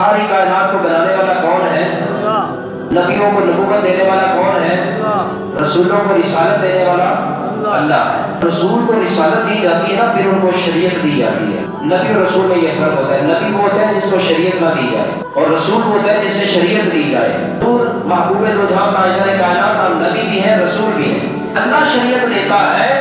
ساری کائنات کو بنانے والا کون ہے؟ نبیوں کو نبوت دینے والا کون ہے؟ رسولوں کو رسالت دینے والا اللہ ہے۔ رسول کو رسالت دی جاتی ہے نا، پھر ان کو شریعت دی جاتی ہے۔ نبی اور رسول میں یہ فرق ہوتا ہے، نبی وہ ہوتا ہے جس کو شریعت نہ دی جائے، اور رسول وہ ہوتا ہے جسے شریعت دی جائے۔ حضور محبوب دو جہاں تاجدار کائنات، آپ نبی بھی ہیں رسول بھی ہیں۔ اللہ شریعت دیتا ہے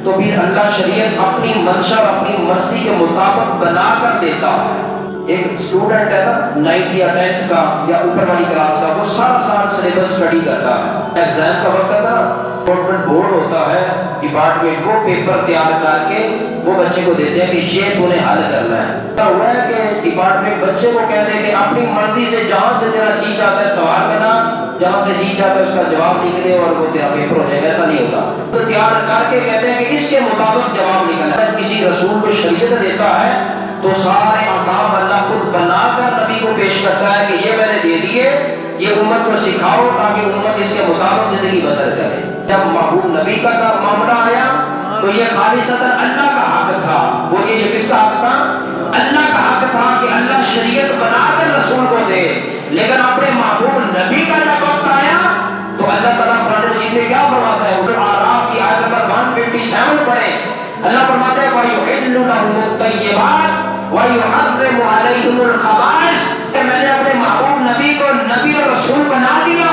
تو پھر اللہ شریعت اپنی منشا اور اپنی مرضی کے مطابق بنا کر دیتا ہے۔ ایک اسٹوڈنٹ ہے نا 9th یا 10th کا یا اوپر والی کلاس کا، وہ سارا سال سلیبس اسٹڈی کرتا ہے۔ ایگزام کا وقت ہے نا، بورڈ ہوتا ہے ڈپارٹمنٹ، وہ پیپر تیار کر کے وہ بچے کو دیتے ہیں کہ یہ تو نے حل کرنا ہے۔ ایسا ہوا ہے کہ ڈپارٹمنٹ بچے کو کہہ دے کہ اپنی مرضی سے جہاں سے تیرا جی چاہتا ہے سوال کرنا، جہاں سے جی چاہتا ہے اس کا جواب نکلے اور وہ تیرا پیپر ہو جائے۔ ایسا نہیں ہوتا، تو تیار کر کے کہتے ہیں کہ اس کے مطابق جواب نکلنا ہے۔ کسی رسول کو شریعت دیتا ہے تو سارے احکام اللہ خود بنا کر نبی کو پیش کرتا ہے کہ یہ میں نے دے دیے، یہ امت کو سکھاؤ تاکہ امت اس کے مطابق زندگی بسر کرے۔ جب محبوب نبی کا معاملہ آیا تو یہ خالصتاً اللہ کا حق تھا۔ بولیے یہ کس کا حق تھا؟ اللہ کا حق تھا کہ اللہ شریعت بنا کر رسول کو دے، لیکن اپنے محبوب نبی کا جب وقت آیا تو اللہ تعالیٰ قرآن مجید میں کیا فرماتا ہے؟ اعراف کی آیت نمبر 157 پڑھیں۔ اللہ فرماتا ہے وَيُحِلُّ لَهُمُ الطَّيِّبَاتِ وَيُحَرِّمُ عَلَيْهِمُ الْخَبَائِثَ۔ میں نے اپنے محبوب نبی کو نبی اور رسول بنا دیا،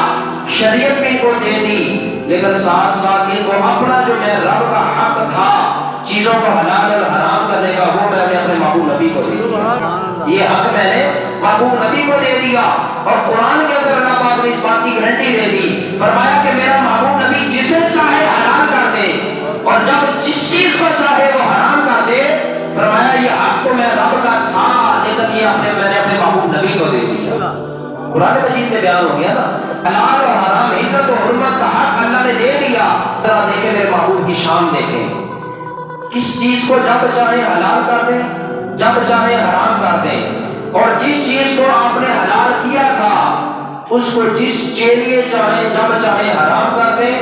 شریعت بھی ان کو دے دی، لیکن ساتھ ساتھ ان کو اپنا جو میں رب کا حق تھا چیزوں کو حلال اور حرام کرنے کا، وہ میں نے اپنے محبوب نبی کو دے دیا۔ یہ حق میں نے محبوب نبی کو دے دیا، اور قرآن کے اندر اللہ پاک نے اس بات کی گارنٹی دے دی، فرمایا کہ میرا محبوب نبی جسے چاہے حلال کر دے اور جب جس چیز کو چاہے وہ حرام کر دے۔ فرمایا یہ حق تو میں رب کا تھا، لیکن یہ میں نے اپنے محبوب نبی کو دے دیا۔ قرآن مجید میں بیان ہو گیا نا، حلال اور حرام، علت و حرمت کا حق اللہ نے دے دیا۔ ذرا دیکھیں میرے محبوب کی شان دیکھیں، کس چیز کو جب چاہے حلال کر دیں، جب چاہے حرام کر دیں، اور جس چیز کو آپ نے حلال کیا تھا اس کو جس کے لیے چاہے جب چاہے حرام کر دیں،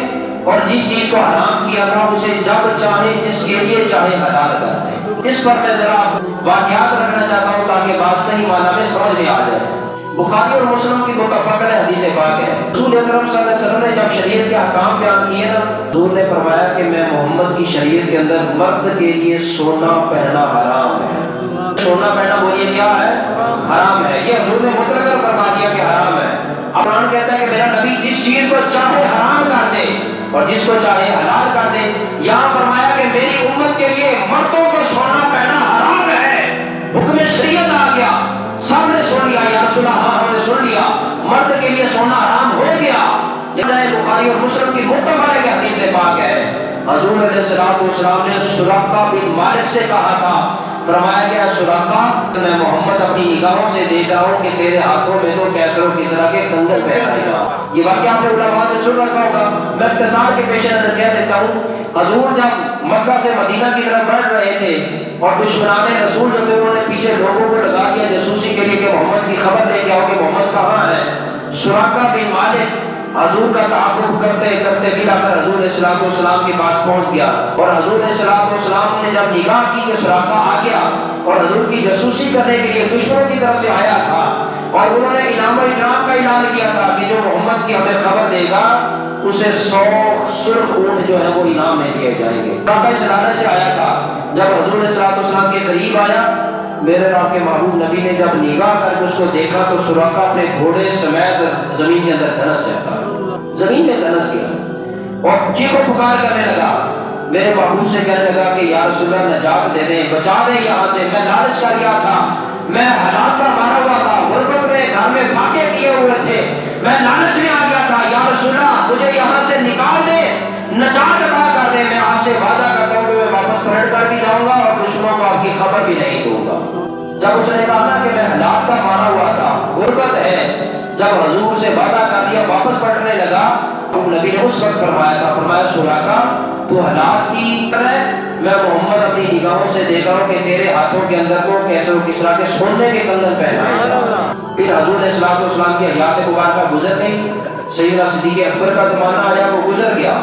اور جس چیز کو حرام کیا تھا اسے جب چاہے جس کے لیے چاہے حلال کر دیں۔ اس پر میں ذرا واقعات رکھنا چاہتا ہوں تاکہ بات صحیح معنی میں سمجھ میں آ جائے۔ بخاری اور مسلم کی متفق حدیث پاک ہے، رسول اکرم صلی اللہ علیہ وسلم نے جب شریعت کے احکام بیان کیے نا، حضور نے فرمایا کہ میں محمد کی شریعت کے اندر مرد کے لیے سونا پہننا حرام ہے۔ سونا پہننا بولیے کیا ہے؟ حرام ہے۔ یہ حضور نے مطلق فرما دیا کہ حرام ہے۔ اب قرآن کہتا ہے کہ میرا نبی جس چیز کو چاہے حرام کر دے اور جس کو چاہے حلال کر دے۔ یہاں فرمایا کہ میری امت کے لیے مردوں کو سونا پہننا حرام ہے، حکم شریعت آ گیا، سب نے سن لیا، یا رسول اللہ ہاں ہم نے سن لیا، مرد کے لیے سونا حرام ہو گیا۔ یہ بخاری اور مسلم کی متفق حدیث پاک ہے۔ حضور علیہ السلام نے سراقہ بن مالک سے کہا تھا، فرمایا کہ سراقہ میں محمد اپنی نگاہوں سے دیکھ رہا ہوں کہ تیرے ہاتھوں میں تو کیسر و کسرا کے کنگن پہنائے جا۔ یہ واقعہ آپ نے علماء سے سن رکھا ہوگا، میں اختصار کے پیش نظر کہہ دیتا ہوں۔ حضور جب مکہ سے مدینہ کی طرف بڑھ رہے تھے اور دشمنان رسول جو تھے انہوں نے پیچھے لوگوں کو لگا دیا جاسوسی کے لیے کہ محمد کی خبر لے کے آؤ کہ محمد کہاں ہے۔ سراقہ بن مالک حضور کا تعاقب کرتے کرتے بھی لا کر حضور علیہ السلام کے پاس پہنچ گیا، اور حضور علیہ السلام نے جب نگاہ کی کہ سراقہ آ گیا اور حضور کی جاسوسی کرنے کے لیے دشمنوں کی طرف سے آیا تھا، اور انہوں نے انعام و اکرام کا اعلان کیا تھا کہ جو محمد کی ہمیں خبر دے گا اسے 100 سرخ اونٹ جو ہے وہ انعام میں دیے جائیں گے۔ سراقہ اس علاقے سے آیا تھا، جب حضور علیہ السلام کے قریب آیا، میرے آپ کے محبوب نبی نے جب نگاہ کر کے اس کو دیکھا تو سراقہ اپنے گھوڑے سمیت زمین کے اندر دھنس جاتا، زمین میں دھنس گیا اور چیخ و پکار کرنے لگا۔ میرے محبوب سے کہنے لگا کہ یا رسول اللہ نجات دے دیں، بچا دیں یہاں سے، میں لالچ کر گیا تھا، میں حالات کا مارا ہوا تھا، غربت میں گھر میں فاقے کیے ہوئے تھے، میں لالچ میں آ گیا تھا، یا رسول اللہ مجھے یہاں سے نکال دے، نجات عطا کر دے، میں آپ سے وعدہ کرتا ہوں کہ میں واپس پلٹ کر بھی جاؤں گا اور دشمنوں کو آپ کی خبر بھی نہیں دوں گا۔ جب اس نے کہا نا کہ میں حالات کا مارا ہوا تھا، غربت ہے، جب حضور سے وعدہ کر دیا واپس پلٹنے لگا، نبی نے اس وقت فرمایا تھا، فرمایا سراقہ تو حالات کی طرح میں محمد اپنی نگاہوں سے دیکھا ہوں کہ تیرے ہاتھوں کے اندر کو کیسر و کسرا کے سونے کے کنگن پہنائے جا۔ پھر حضور علیہ السلام کی حیات مبارکہ گزر گئی، سیدنا صدیق اکبر کا زمانہ آیا، وہ گزر گیا،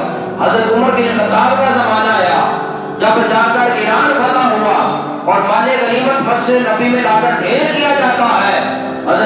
حضرت عمر بن خطاب کا زمانہ آیا، جب جا کر ایران فتح ہوا اور مال غنیمت مسجد نبی میں لا کر ڈھیر کیا جاتا ہے، حضرت